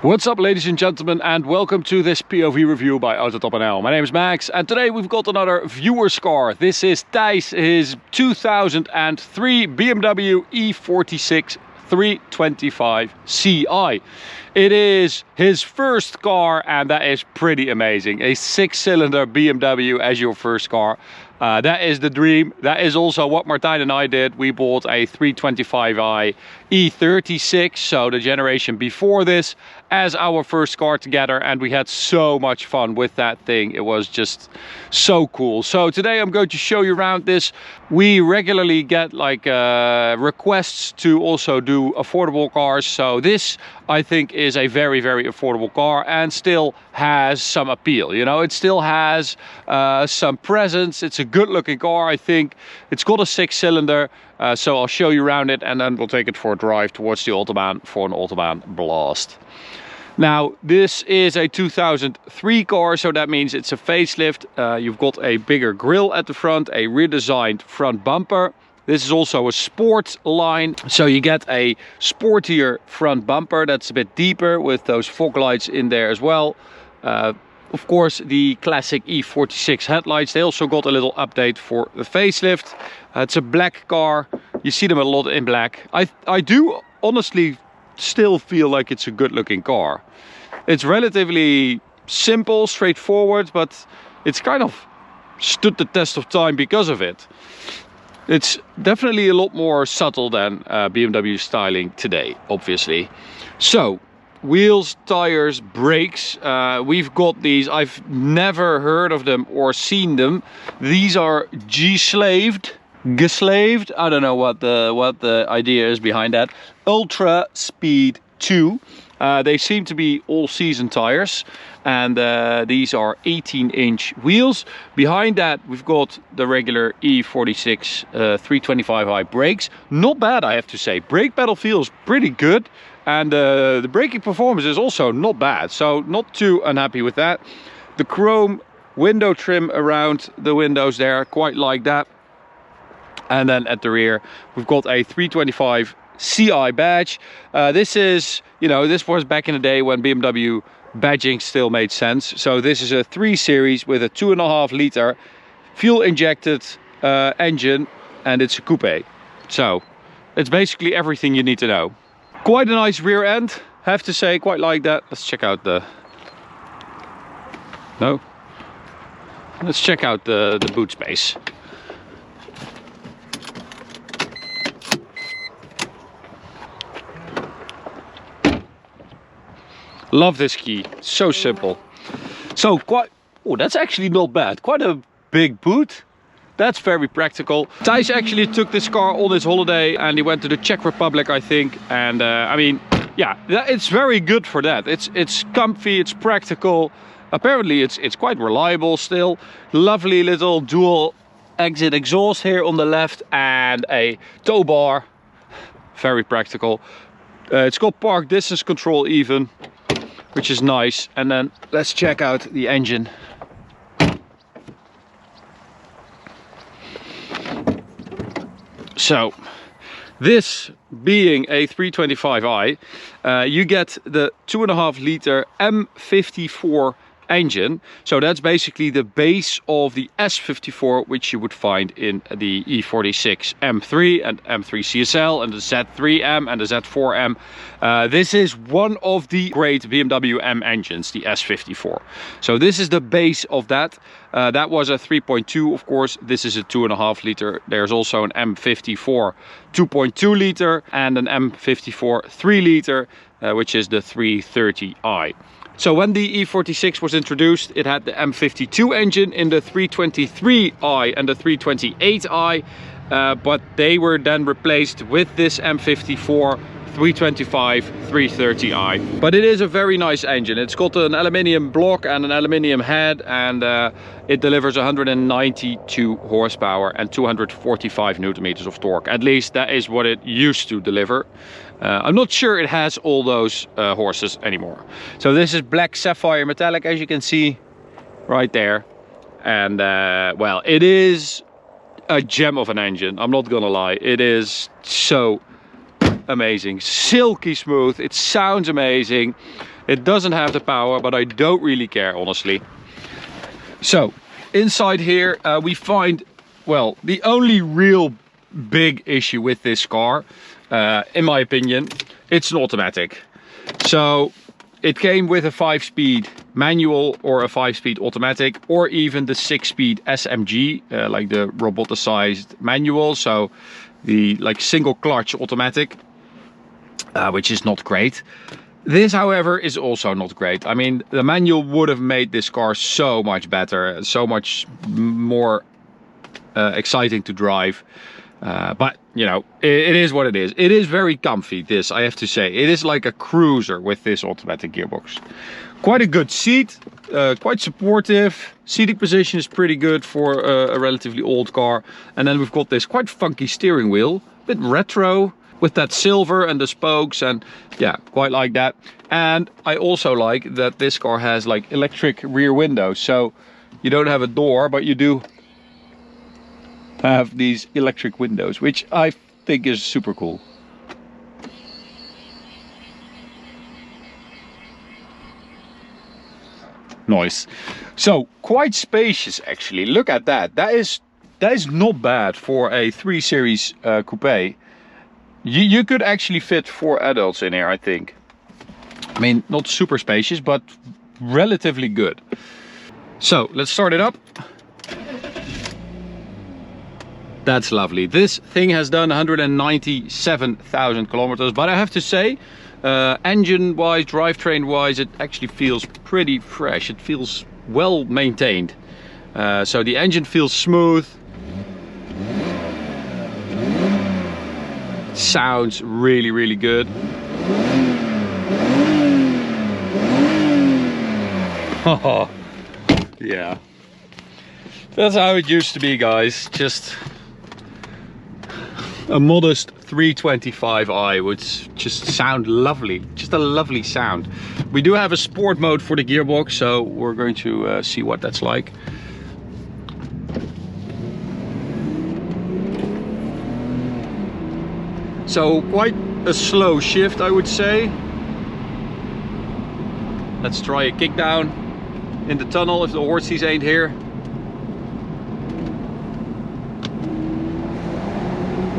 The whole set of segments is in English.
What's up, ladies and gentlemen, and welcome to this POV review by Autobahn. My name is Max, and today we've got another viewer's car. This is Thijs, his 2003 BMW E46 325Ci. It is his first car, and that is pretty amazing. A 6-cylinder BMW as your first car. That is the dream. That is also what Martijn and I did. We bought a 325i E36, so the generation before this, as our first car together, and we had so much fun with that thing. It was just so cool. So today I'm going to show you around this. We regularly get like requests to also do affordable cars, so this I think is a very affordable car and still has some appeal. You know, it still has some presence. It's a good looking car. I think it's got a 6-cylinder, so I'll show you around it and then we'll take it for a drive towards the Autobahn for an Autobahn blast. Now, this is a 2003 car, so that means it's a facelift. You've got a bigger grille at the front, a redesigned front bumper. This is also a sport line, so you get a sportier front bumper that's a bit deeper with those fog lights in there as well. Of course, the classic E46 headlights, they also got a little update for the facelift. It's a black car. You see them a lot in black. I do honestly still feel like it's a good looking car. It's relatively simple, straightforward, but it's kind of stood the test of time because of it. It's definitely a lot more subtle than BMW styling today, obviously. So, wheels, tires, brakes, we've got these. I've never heard of them or seen them. These are geslaved, I don't know what the idea is behind that. Ultra Speed 2. They seem to be all-season tires, and these are 18-inch wheels. Behind that we've got the regular E46 325i brakes. Not bad, I have to say. Brake pedal feels pretty good, and the braking performance is also not bad, so not too unhappy with that. The chrome window trim around the windows there, quite like that. And then at the rear we've got a 325Ci badge. This is, you know, this was back in the day when BMW badging still made sense. So this is a 3 Series with a 2.5 liter fuel injected engine, and it's a coupe. So it's basically everything you need to know. Quite a nice rear end, have to say, quite like that. Let's check out the boot space. Love this key, so simple. So that's actually not bad. Quite a big boot. That's very practical. Thijs actually took this car on his holiday and he went to the Czech Republic, I think. And I mean, yeah, it's very good for that. It's comfy, it's practical. Apparently it's quite reliable still. Lovely little dual exit exhaust here on the left and a tow bar. Very practical. It's got park distance control even, which is nice. And then let's check out the engine. So this being a 325i, you get the 2.5 liter M54 engine. So that's basically the base of the S54, which you would find in the E46 M3 and M3 CSL and the Z3M and the Z4M. This is one of the great BMW M engines, the S54. So this is the base of that. That was a 3.2, of course. This is a 2.5 liter. There's also an M54 2.2 liter and an M54 3 liter, which is the 330i. So when the E46 was introduced, it had the M52 engine in the 323i and the 328i, but they were then replaced with this M54 325 330i. But it is a very nice engine. It's got an aluminium block and an aluminium head, and it delivers 192 horsepower and 245 newton meters of torque. At least that is what it used to deliver. I'm not sure it has all those horses anymore. So this is black sapphire metallic, as you can see right there. And well, it is a gem of an engine, I'm not gonna lie. It is so amazing, silky smooth. It sounds amazing. It doesn't have the power, but I don't really care, honestly. So inside here we find, well, the only real big issue with this car, in my opinion, it's an automatic. So it came with a 5-speed manual or a 5-speed automatic, or even the 6-speed SMG, like the roboticized manual. So the like single clutch automatic, which is not great. This, however, is also not great. I mean, the manual would have made this car so much better, so much more exciting to drive. But, you know, it is what it is. It is very comfy, this, I have to say. It is like a cruiser with this automatic gearbox. Quite a good seat, quite supportive. Seating position is pretty good for a relatively old car. And then we've got this quite funky steering wheel, a bit retro, with that silver and the spokes, and yeah, quite like that. And I also like that this car has like electric rear windows, so you don't have a door, but you do have these electric windows, which I think is super cool. Nice. So quite spacious, actually. Look at that. That is not bad for a 3 Series coupe. You could actually fit 4 adults in here, I think. I mean, not super spacious, but relatively good. So let's start it up. That's lovely. This thing has done 197,000 kilometers, but I have to say, engine wise, drivetrain wise, it actually feels pretty fresh. It feels well maintained. So the engine feels smooth. Sounds really, really good. Oh, yeah. That's how it used to be, guys. Just a modest 325i would just sound lovely. Just a lovely sound. We do have a sport mode for the gearbox, so we're going to see what that's like. So quite a slow shift, I would say. Let's try a kick down in the tunnel if the horses ain't here.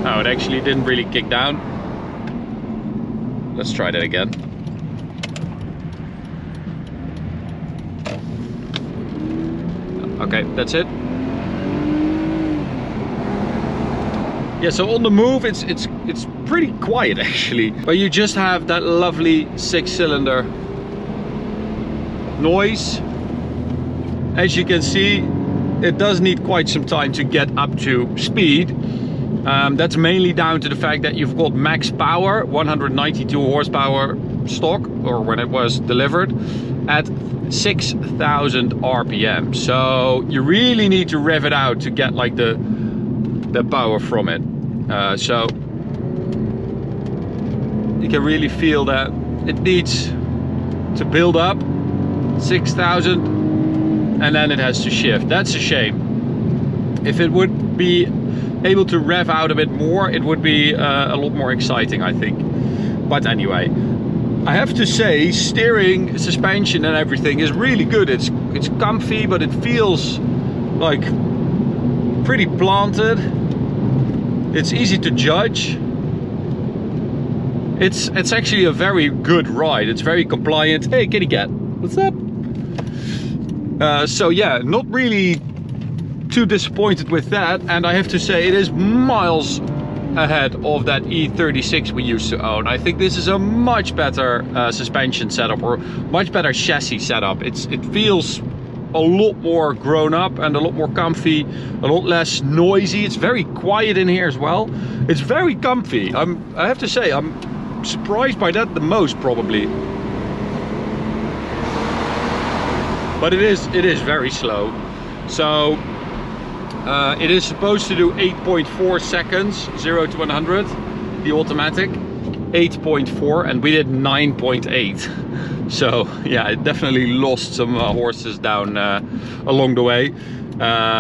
Oh, it actually didn't really kick down. Let's try that again. Okay, that's it. Yeah, so on the move it's pretty quiet actually, but you just have that lovely 6-cylinder noise. As you can see, it does need quite some time to get up to speed. That's mainly down to the fact that you've got max power, 192 horsepower stock, or when it was delivered, at 6,000 RPM. So you really need to rev it out to get like the power from it. So you can really feel that it needs to build up 6,000 and then it has to shift. That's a shame. If it would be able to rev out a bit more, it would be a lot more exciting, I think. But anyway, I have to say, steering, suspension and everything is really good. It's comfy, but it feels like pretty planted. It's easy to judge. It's actually a very good ride. It's very compliant. Hey, kitty cat, what's up? So yeah, not really too disappointed with that, and I have to say it is miles ahead of that E46 we used to own. I think this is a much better suspension setup, or much better chassis setup. It feels a lot more grown up and a lot more comfy, a lot less noisy. It's very quiet in here as well. It's very comfy. I have to say, I'm surprised by that the most, probably. But it is very slow. So it is supposed to do 8.4 seconds, 0 to 100, the automatic. 8.4, and we did 9.8. So yeah, it definitely lost some horses down along the way,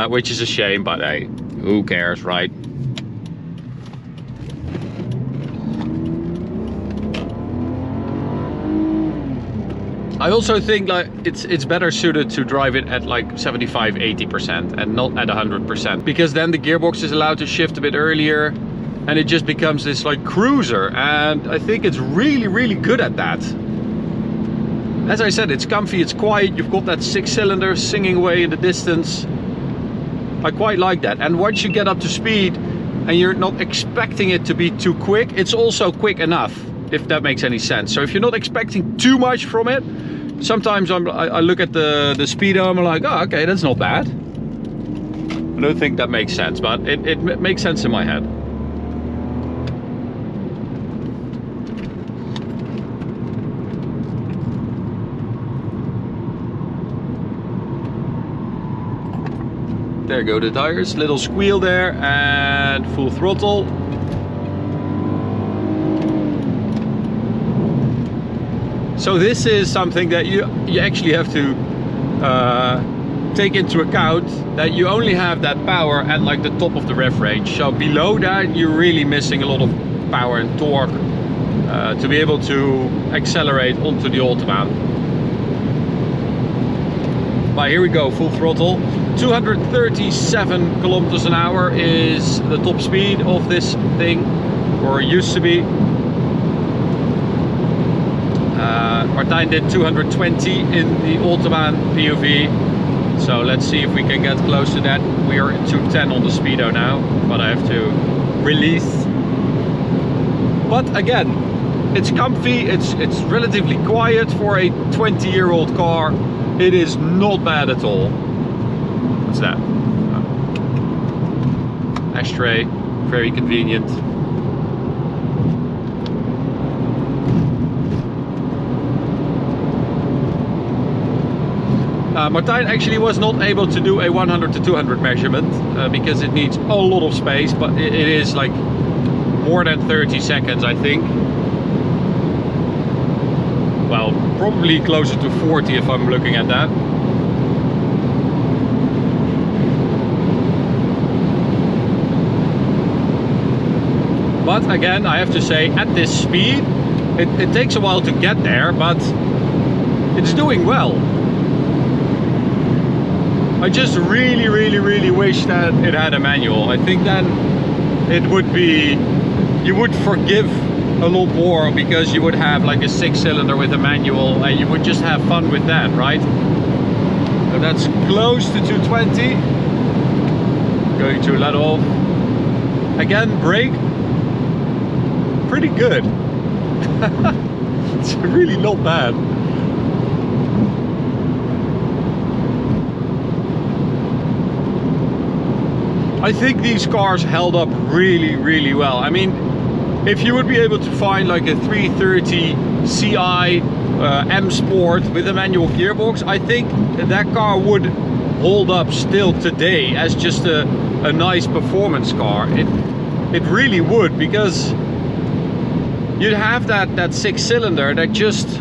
which is a shame, but hey, who cares, right? I also think like it's better suited to drive it at like 75-80% and not at 100%, because then the gearbox is allowed to shift a bit earlier and it just becomes this like cruiser, and I think it's really good at that. As I said, it's comfy, it's quiet, you've got that 6-cylinder singing away in the distance. I quite like that. And once you get up to speed and you're not expecting it to be too quick, it's also quick enough, if that makes any sense. So if you're not expecting too much from it, sometimes I look at the speedo and I'm like, oh, okay, that's not bad. I don't think that makes sense, but it makes sense in my head. There go the tires, little squeal there, and full throttle. So this is something that you actually have to take into account, that you only have that power at like the top of the rev range. So below that you're really missing a lot of power and torque to be able to accelerate onto the Autobahn. But here we go, full throttle. 237 kilometers an hour is the top speed of this thing, or used to be. Martijn did 220 in the Autobahn POV, so let's see if we can get close to that. We are at 210 on the speedo now, but I have to release. But again, it's comfy, it's relatively quiet for a 20-year-old car. It is not bad at all. What's that? Ashtray, very convenient. Martijn actually was not able to do a 100 to 200 measurement because it needs a lot of space, but it is like more than 30 seconds, I think. Well, probably closer to 40 if I'm looking at that. But again, I have to say, at this speed, it takes a while to get there, but it's doing well. I just really wish that it had a manual. I think then it would be, you would forgive a lot more, because you would have like a 6-cylinder with a manual and you would just have fun with that, right? So that's close to 220. Going to let off. Again, brake. Pretty good. It's really not bad. I think these cars held up really well. I mean, if you would be able to find like a 330Ci M Sport with a manual gearbox, I think that car would hold up still today as just a nice performance car. It really would, because you'd have that 6-cylinder that just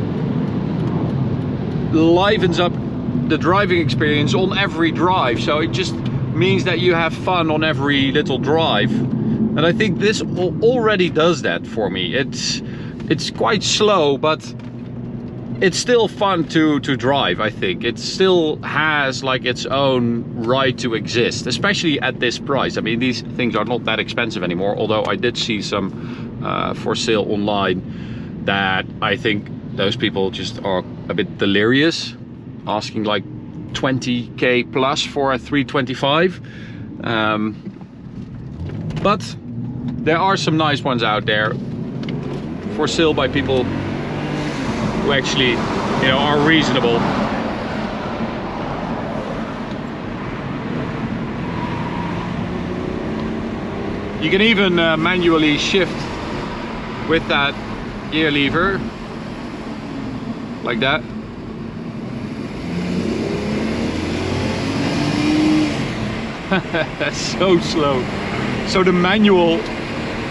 livens up the driving experience on every drive. So it just means that you have fun on every little drive. And I think this already does that for me. It's quite slow, but it's still fun to drive, I think. It still has like its own right to exist, especially at this price. I mean, these things are not that expensive anymore, although I did see some for sale online that I think those people just are a bit delirious, asking like 20k plus for a 325. But there are some nice ones out there for sale by people who actually, you know, are reasonable. You can even manually shift with that gear lever, like that. That's so slow. So the manual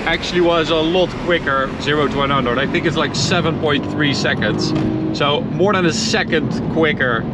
actually was a lot quicker, 0 to 100. I think it's like 7.3 seconds. So more than a second quicker,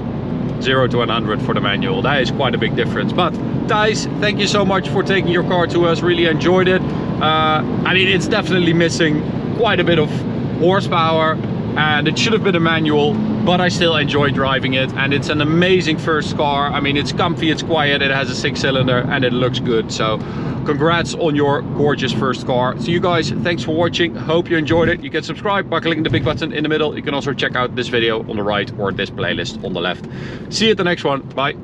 0 to 100 for the manual. That is quite a big difference. But Thijs, thank you so much for taking your car to us. Really enjoyed it. I mean, it's definitely missing quite a bit of horsepower, and it should have been a manual, but I still enjoy driving it, and it's an amazing first car. I mean, it's comfy, it's quiet, it has a 6-cylinder, and it looks good. So congrats on your gorgeous first car. So you guys, thanks for watching, hope you enjoyed it. You can subscribe by clicking the big button in the middle. You can also check out this video on the right or this playlist on the left. See you at the next one. Bye.